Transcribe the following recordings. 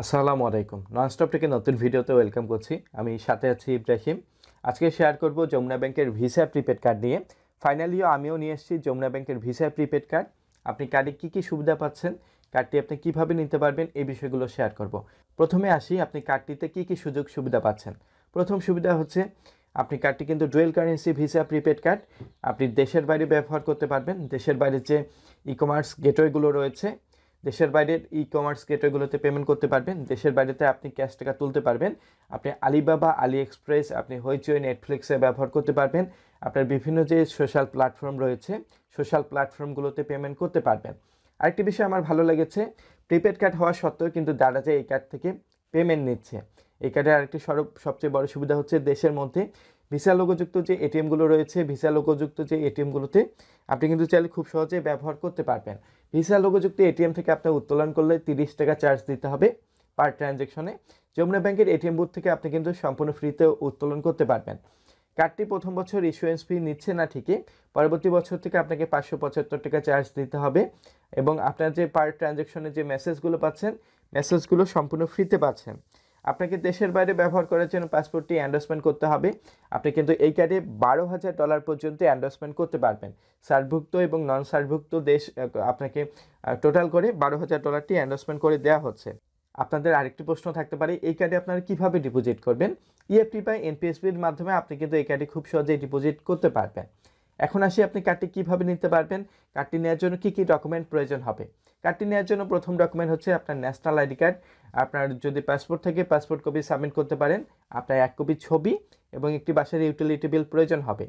আসসালামু আলাইকুম। ননস্টপ থেকে নতুন ভিডিওতে ওয়েলকাম করছি। আমি সাথে আছি ইব্রাহিম। আজকে শেয়ার করব যমুনা ব্যাংকের ভিসা প্রিপেড কার্ড নিয়ে। ফাইনালিও আমিও নিয়ে এসেছি যমুনা ব্যাংকের ভিসা প্রিপেড কার্ড। আপনি কার্ডে কী কী সুবিধা পাচ্ছেন, কার্ডটি আপনি কীভাবে নিতে পারবেন, এই বিষয়গুলো শেয়ার করব। প্রথমে আসি, আপনি কার্ডটিতে কী কী সুযোগ সুবিধা পাচ্ছেন। প্রথম সুবিধা হচ্ছে আপনি কার্ডটি কিন্তু dual currency visa prepaid card. আপনি দেশের বাইরে ব্যবহার করতে পারবেন। দেশের বাইরে যে ই কমার্স গেটওয়েগুলো রয়েছে, দেশের বাইরের ই কমার্স গেটওয়েগুলোতে পেমেন্ট করতে পারবেন। দেশের বাইরেতে আপনি ক্যাশ টাকা তুলতে পারবেন। আপনি আলিবাবা, আলি এক্সপ্রেস, আপনি হইচই, নেটফ্লিক্সে ব্যবহার করতে পারবেন। আপনার বিভিন্ন যে সোশ্যাল প্ল্যাটফর্ম রয়েছে, সোশ্যাল প্ল্যাটফর্মগুলোতে পেমেন্ট করতে পারবেন। আরেকটি বিষয় আমার ভালো লেগেছে, প্রিপেড কার্ড হওয়া সত্ত্বেও কিন্তু যারা যে এই কার্ড থেকে পেমেন্ট নিচ্ছে, এই কার্ডের আরেকটি সবচেয়ে বড় সুবিধা হচ্ছে দেশের মধ্যে ভিসা লোগোযুক্ত যে এটিএমগুলো রয়েছে, ভিসা লোগোযুক্ত যে এটিএমগুলোতে আপনি কিন্তু চাইলে খুব সহজে ব্যবহার করতে পারবেন। ভিসা লোগোযুক্ত এটিএম থেকে আপনি উত্তোলন করলে 30 টাকা চার্জ দিতে হবে পার ট্রানজ্যাকশনে। যমুনা ব্যাংকের এটিএম বুথ থেকে আপনি কিন্তু সম্পূর্ণ ফ্রিতে উত্তোলন করতে পারবেন। কার্ডটি প্রথম বছর ইস্যুয়েন্স ফি নিচ্ছে না ঠিকই, পরবর্তী বছর থেকে আপনাকে 575 টাকা চার্জ দিতে হবে এবং আপনার যে পার ট্রানজ্যাকশনে যে মেসেজগুলো পাচ্ছেন, মেসেজগুলো সম্পূর্ণ ফ্রিতে পাচ্ছেন। আপনাকে দেশের বাইরে ব্যবহার করার জন্য পাসপোর্টটি এন্ডোর্সমেন্ট করতে হবে। আপনি কিন্তু এই কার্ডে $12,000 পর্যন্ত এন্ডোর্সমেন্ট করতে পারবেন। সার্কভুক্ত এবং নন সার্কভুক্ত দেশ আপনাকে টোটাল করে $12,000টি এন্ডোর্সমেন্ট করে দেওয়া হচ্ছে। আপনাদের আরেকটি প্রশ্ন থাকতে পারে, এই কার্ডে আপনারা কীভাবে ডিপোজিট করবেন? ইএফটি বা এনপিএসবির মাধ্যমে আপনি কিন্তু এই কার্ডে খুব সহজেই ডিপোজিট করতে পারবেন। এখন আসি, আপনি কার্ডটি কীভাবে নিতে পারবেন, কার্ডটি নেওয়ার জন্য কী কী ডকুমেন্ট প্রয়োজন হবে। কার্ডটি নেওয়ার জন্য প্রথম ডকুমেন্ট হচ্ছে আপনার ন্যাশনাল আইডি কার্ড। আপনার যদি পাসপোর্ট থাকে, পাসপোর্ট কপি সাবমিট করতে পারেন। আপনার 1 কপি ছবি এবং একটি বাসার ইউটিলিটি বিল প্রয়োজন হবে।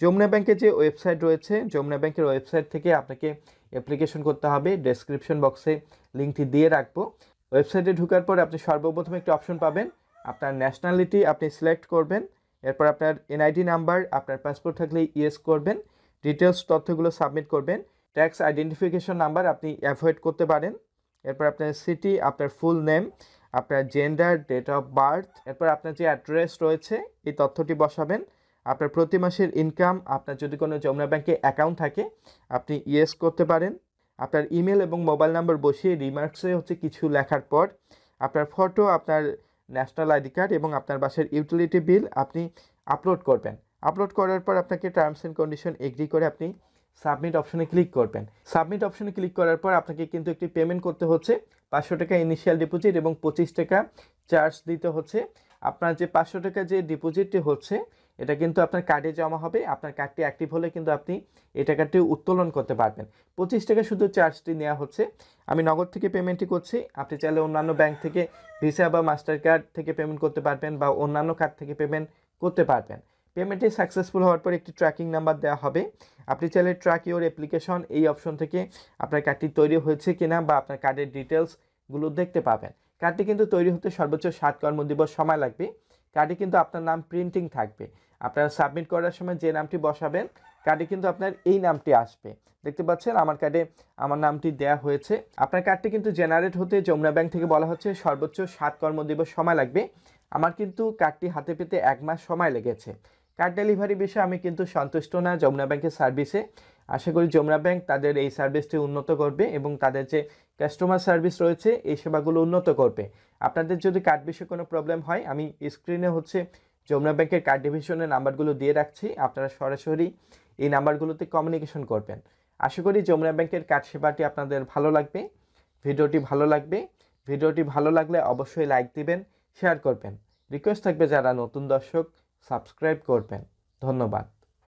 যমুনা ব্যাংকের যে ওয়েবসাইট রয়েছে, যমুনা ব্যাংকের ওয়েবসাইট থেকে আপনাকে অ্যাপ্লিকেশন করতে হবে। ডেসক্রিপশন বক্সে লিঙ্কটি দিয়ে রাখবো। ওয়েবসাইটে ঢোকার পর আপনি সর্বপ্রথম একটি অপশন পাবেন, আপনার ন্যাশনালিটি আপনি সিলেক্ট করবেন। এরপর আপনার এনআইডি নাম্বার, আপনার পাসপোর্ট থাকলে ইয়েস করবেন। ডিটেলস তথ্যগুলো সাবমিট করবেন। ট্যাক্স আইডেন্টিফিকেশন নাম্বার আপনি অ্যাভয়েড করতে পারেন। এরপর আপনার সিটি, আপনার ফুল নেম, আপনার জেন্ডার, ডেট অফ বার্থ, এরপর আপনার যে অ্যাড্রেস রয়েছে এই তথ্যটি বসাবেন। আপনার প্রতি মাসের ইনকাম, আপনার যদি কোনো যমুনা ব্যাংকে অ্যাকাউন্ট থাকে আপনি ইয়েস করতে পারেন। আপনার ইমেল এবং মোবাইল নাম্বার বসিয়ে রিমার্কসে কিছু লেখার পর আপনার ফটো, আপনার ন্যাশনাল আইডি কার্ড এবং আপনার বাসার ইউটিলিটি বিল আপনি আপলোড করবেন। আপলোড করার পর আপনাকে টার্মস অ্যান্ড কন্ডিশন এগ্রি করে আপনি সাবমিট অপশনে ক্লিক করবেন। সাবমিট অপশনে ক্লিক করার পর আপনাকে কিন্তু একটি পেমেন্ট করতে হচ্ছে। 500 টাকা ইনিশিয়াল ডিপোজিট এবং 25 টাকা চার্জ দিতে হচ্ছে। আপনার যে 500 টাকা যে ডিপোজিটটি হচ্ছে, এটা কিন্তু আপনার কার্ডে জমা হবে। আপনার কার্ডটি অ্যাক্টিভ হলে কিন্তু আপনি এই টাকাটি উত্তোলন করতে পারবেন। 25 টাকা শুধু চার্জটি নেওয়া হচ্ছে। আমি নগদ থেকে পেমেন্টটি করছি। আপনি চাইলে অন্যান্য ব্যাংক থেকে ভিসা বা মাস্টার কার্ড থেকে পেমেন্ট করতে পারবেন বা অন্যান্য কার্ড থেকে পেমেন্ট করতে পারবেন। পেমেন্টটি সাকসেসফুল হওয়ার পর একটি ট্র্যাকিং নাম্বার দেওয়া হবে। আপনি চাইলে ট্র্যাক ইউর অ্যাপ্লিকেশন এই অপশন থেকে আপনার কার্ডটি তৈরি হয়েছে কিনা বা আপনার কার্ডের ডিটেলসগুলো দেখতে পাবেন। কার্ডটি কিন্তু তৈরি হতে সর্বোচ্চ 7 কর্মদিবস সময় লাগবে। কার্ডে কিন্তু আপনার নাম প্রিন্টিং থাকবে। আপনারা সাবমিট করার সময় যে নামটি বসাবেন, কার্ডে কিন্তু আপনার এই নামটি আসবে। দেখতে পাচ্ছেন আমার কার্ডে আমার নামটি দেয়া হয়েছে। আপনার কার্ডটি কিন্তু জেনারেট হতে যমুনা ব্যাংক থেকে বলা হচ্ছে সর্বোচ্চ 7 কর্মদিবস সময় লাগবে। আমার কিন্তু কার্ডটি হাতে পেতে 1 মাস সময় লেগেছে। কার্ড ডেলিভারি বিষয়ে আমি কিন্তু সন্তুষ্ট না যমুনা ব্যাংকের সার্ভিসে। আশা করি যমুনা ব্যাংক তাদের এই সার্ভিসটি উন্নত করবে এবং তাদের যে কাস্টমার সার্ভিস রয়েছে এই সেবাগুলো উন্নত করবে। আপনাদের যদি কার্ড বিষয়ে কোনো প্রবলেম হয়, আমি স্ক্রিনে যমুনা ব্যাংকের কার্ড ডিভিশনের নাম্বারগুলো দিয়ে রাখছি। আপনারা সরাসরি এই নাম্বারগুলোতে কমিউনিকেশন করবেন। আশা করি যমুনা ব্যাংকের কার্ড সেবাটি আপনাদের ভালো লাগবে। ভিডিওটি ভালো লাগলে অবশ্যই লাইক দিবেন, শেয়ার করবেন। রিকোয়েস্ট থাকবে যারা নতুন দর্শক সাবস্ক্রাইব করবেন। ধন্যবাদ।